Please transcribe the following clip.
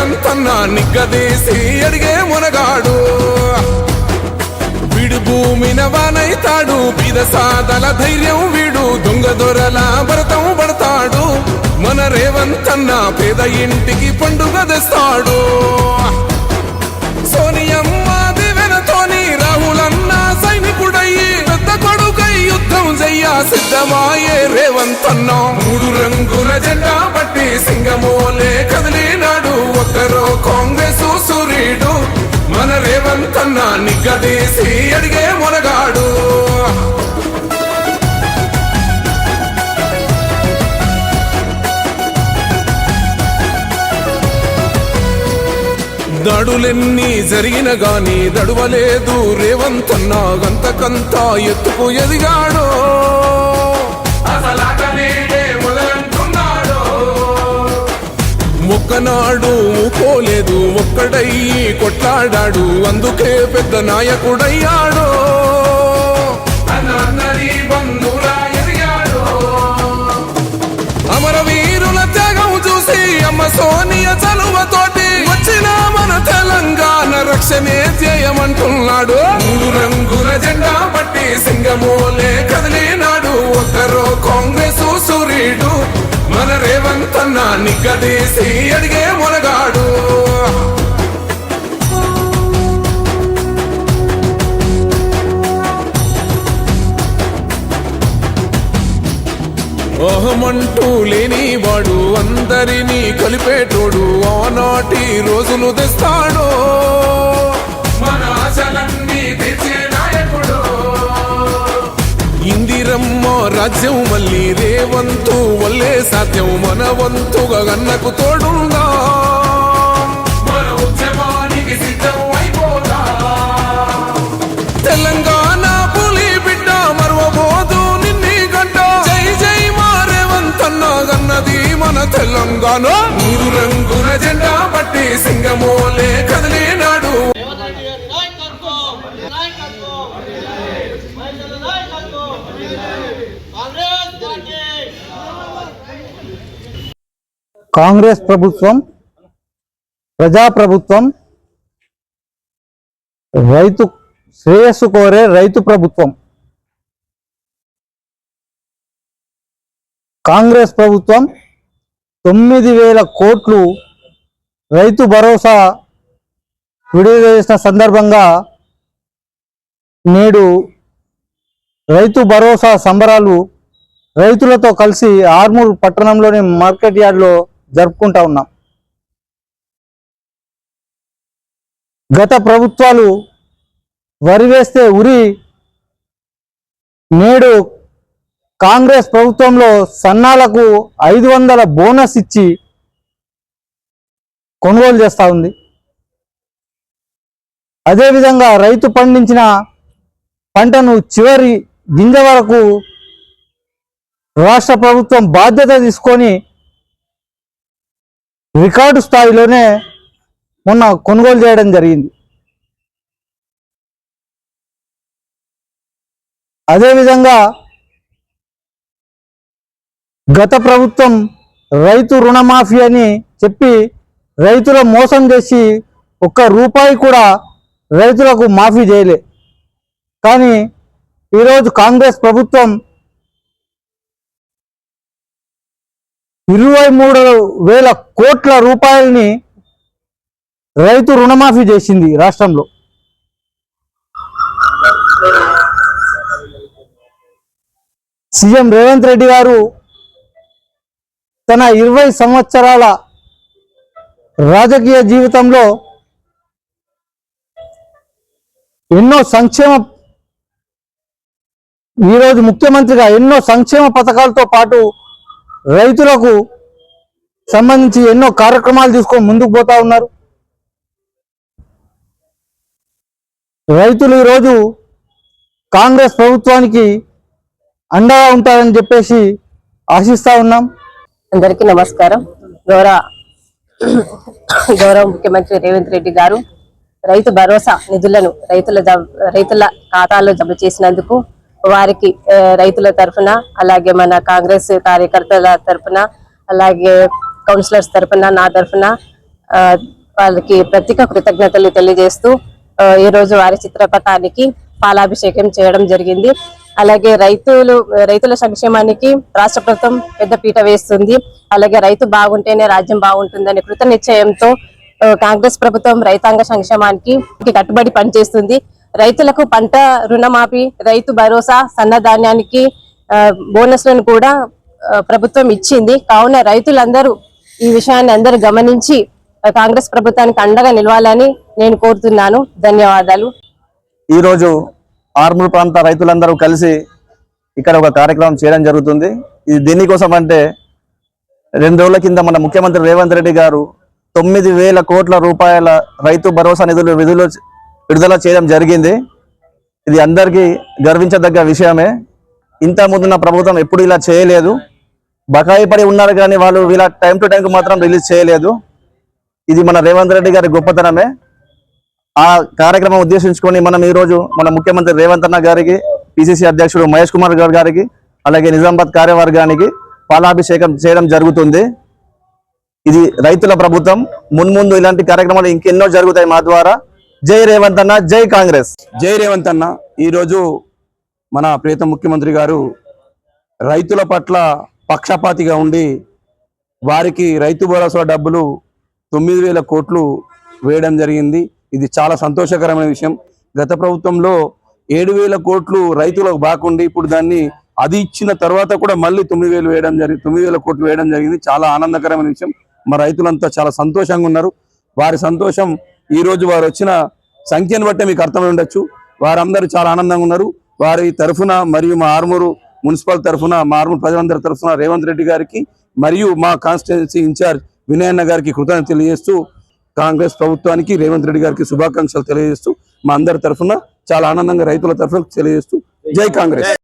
రేవంతన్న నిగ్గదీసి అడిగే మునగాడు వీడు భూమిన వానైతాడు బీద సాదల ధైర్యం వీడు దొంగ దొరల భరతం పడతాడు మన రేవంతన్న పేద ఇంటికి పండుగ తెస్తాడు సోనియమ్మ దివెనతోని రాహులన్న సైనికుడయ్యి పెద్ద కొడుకై యుద్ధం చెయ్య సిద్ధమాయే రేవంతన్న మూడు రంగుల జెండా పట్టి సింగమోలే కదిలినాడు ఒక్కరో కాంగ్రెస్ సూర్యుడు మన రేవంతన్న నిగ్గదీసి అడిగే మునగాడు దడులెన్ని జరిగిన గాని దడువలేదు రేవంతన్న గంతకంతా ఎత్తుకు ఎదిగాడు ఒక్కనాడు ఊకోలేదు ఒక్కడయ్యి కొట్లాడాడు అందుకే పెద్ద నాయకుడయ్యాడు అమరవీరుల త్యాగం చూసి అమ్మ సోనియ చలువతోటి వచ్చిన మన తెలంగాణ రక్షణే చేయమంటున్నాడు మూడు రంగుల జెండా పట్టి సింగమోలే కదిలినాడు ఒక్కరో కాంగ్రెస్ సూర్యుడు మన రేవంతన్న నిగ్గదీసి అడిగే మునగాడు ఓహమంటూ లేనివాడు అందరినీ కలిపేటోడు ఆనాటి రోజులు తెస్తాడు మన ఆశలన్నీ తెచ్చే నాయకుడు ఇందిరమ్మ రాజ్యం మళ్ళీ రేవంతు వల్లే సాధ్యం మన వంతుగా గన్నకు తోడుందా మన ఉద్యమానికి సిద్ధం అయిపోదా తెలంగాణ పులి బిడ్డ మరవబోదు నిన్ని గంట జై జై మా రేవంతన్న గన్నది మన తెలంగాణ మూడు రంగుల జెండా పట్టి సింగమోలే కదిలినాడు కాంగ్రెస్ ప్రభుత్వం ప్రజాప్రభుత్వం రైతు శ్రేయస్సు కోరే రైతు ప్రభుత్వం కాంగ్రెస్ ప్రభుత్వం 9,000 కోట్లు రైతు భరోసా విడుదల చేసిన సందర్భంగా నేడు రైతు భరోసా సంబరాలు రైతులతో కలిసి ఆర్మూర్ పట్టణంలోని మార్కెట్ యార్డ్లో జరుపుకుంటా ఉన్నాం. గత ప్రభుత్వాలు వరి వేస్తే ఉరి, నేడు కాంగ్రెస్ ప్రభుత్వంలో సన్నాలకు 500 బోనస్ ఇచ్చి కొనుగోలు చేస్తూ ఉంది. అదేవిధంగా రైతు పండించిన పంటను చివరి గింజ వరకు రాష్ట్ర ప్రభుత్వం బాధ్యత తీసుకొని రికార్డు స్థాయిలోనే మొన్న కొనుగోలు చేయడం జరిగింది. అదేవిధంగా గత ప్రభుత్వం రైతు రుణమాఫీ అని చెప్పి రైతుల మోసం చేసి ₹1 కూడా రైతులకు మాఫీ చేయలే. కానీ ఈరోజు కాంగ్రెస్ ప్రభుత్వం 23,000 కోట్ల రూపాయలని రైతు రుణమాఫీ చేసింది రాష్ట్రంలో. సీఎం రేవంత్ రెడ్డి గారు తన 20 సంవత్సరాల రాజకీయ జీవితంలో ఎన్నో ఈరోజు ముఖ్యమంత్రిగా ఎన్నో సంక్షేమ పథకాలతో పాటు రైతులకు సంబంధించి ఎన్నో కార్యక్రమాలు తీసుకొని ముందుకు పోతా ఉన్నారు. రైతులు ఈరోజు కాంగ్రెస్ ప్రభుత్వానికి అండగా ఉంటారని చెప్పేసి ఆశిస్తా ఉన్నాం. అందరికీ నమస్కారం. గౌరవ ముఖ్యమంత్రి రేవంత్ రెడ్డి గారు రైతు భరోసా నిధులను రైతుల ఖాతాలో జమ చేసినందుకు వారికి రైతుల తరఫున, అలాగే మన కాంగ్రెస్ కార్యకర్తల తరఫున, అలాగే కౌన్సిలర్స్ తరఫున, నా తరఫున వాళ్ళకి ప్రత్యేక కృతజ్ఞతలు తెలియజేస్తూ ఈ రోజు వారి చిత్రపటానికి పాలాభిషేకం చేయడం జరిగింది. అలాగే రైతుల సంక్షేమానికి రాష్ట్ర ప్రభుత్వం పెద్ద పీట వేస్తుంది. అలాగే రైతు బాగుంటేనే రాజ్యం బాగుంటుందనే కృత నిశ్చయంతో కాంగ్రెస్ ప్రభుత్వం రైతాంగ సంక్షేమానికి కట్టుబడి పనిచేస్తుంది. రైతులకు పంట రుణమాఫీ, రైతు భరోసా, సన్నధాన్యానికి బోనస్లను కూడా ప్రభుత్వం ఇచ్చింది. కావున రైతులందరూ ఈ విషయాన్ని అందరూ గమనించి కాంగ్రెస్ ప్రభుత్వానికి అండగా నిలవాలని నేను కోరుతున్నాను. ధన్యవాదాలు. ఈరోజు ఆర్మూర్ ప్రాంత రైతులందరూ కలిసి ఇక్కడ ఒక కార్యక్రమం చేయడం జరుగుతుంది. ఇది దేనికోసం అంటే 2 రోజుల కింద మన ముఖ్యమంత్రి రేవంత్ రెడ్డి గారు 9,000 కోట్ల రూపాయల రైతు భరోసా నిధులు విడుదల చేయడం జరిగింది. ఇది అందరికీ గర్వించదగ్గ విషయమే. ఇంత ముందున్న ప్రభుత్వం ఎప్పుడు ఇలా చేయలేదు. బకాయి పడి ఉన్నారు కానీ వాళ్ళు ఇలా టైం టు టైంకి మాత్రం రిలీజ్ చేయలేదు. ఇది మన రేవంత్ రెడ్డి గారి గొప్పతనమే. ఆ కార్యక్రమం ఉద్దేశించుకొని మనం ఈ రోజు మన ముఖ్యమంత్రి రేవంత్ అన్న గారికి, పిసిసి అధ్యక్షుడు మహేష్ కుమార్ గౌడ్ గారికి, అలాగే నిజామాబాద్ కార్యవర్గానికి పాలాభిషేకం చేయడం జరుగుతుంది. ఇది రైతుల ప్రభుత్వం. మున్ముందు ఇలాంటి కార్యక్రమాలు ఇంకెన్నో జరుగుతాయి మా ద్వారా. జై రేవంత్ అన్న, జై కాంగ్రెస్. జై రేవంత్ అన్న. ఈరోజు మన ప్రియతమ ముఖ్యమంత్రి గారు రైతుల పట్ల పక్షపాతిగా ఉండి వారికి రైతు భరోసా డబ్బులు 9,000 కోట్లు వేయడం జరిగింది. ఇది చాలా సంతోషకరమైన విషయం. గత ప్రభుత్వంలో 7,000 కోట్లు రైతులకు బాగుండి ఇప్పుడు దాన్ని అది ఇచ్చిన తర్వాత కూడా మళ్ళీ 9,000 కోట్లు వేయడం జరిగింది. చాలా ఆనందకరమైన విషయం. మా రైతులంతా చాలా సంతోషంగా ఉన్నారు. వారి సంతోషం ఈ రోజు వారు వచ్చిన సంఖ్యను బట్టే మీకు అర్థమై ఉండొచ్చు. వారందరూ చాలా ఆనందంగా ఉన్నారు. వారి తరఫున మరియు మా ఆర్మూరు మున్సిపల్ తరఫున, మా ఆర్మూరు ప్రజలందరి తరఫున రేవంత్ రెడ్డి గారికి మరియు మా కాన్స్టిట్యున్సీ ఇన్ఛార్జ్ వినయన్న గారికి కృతజ్ఞతలు తెలియజేస్తూ, కాంగ్రెస్ ప్రభుత్వానికి రేవంత్ రెడ్డి గారికి శుభాకాంక్షలు తెలియజేస్తూ, మా అందరి తరఫున చాలా ఆనందంగా రైతుల తరఫున తెలియజేస్తూ జై కాంగ్రెస్.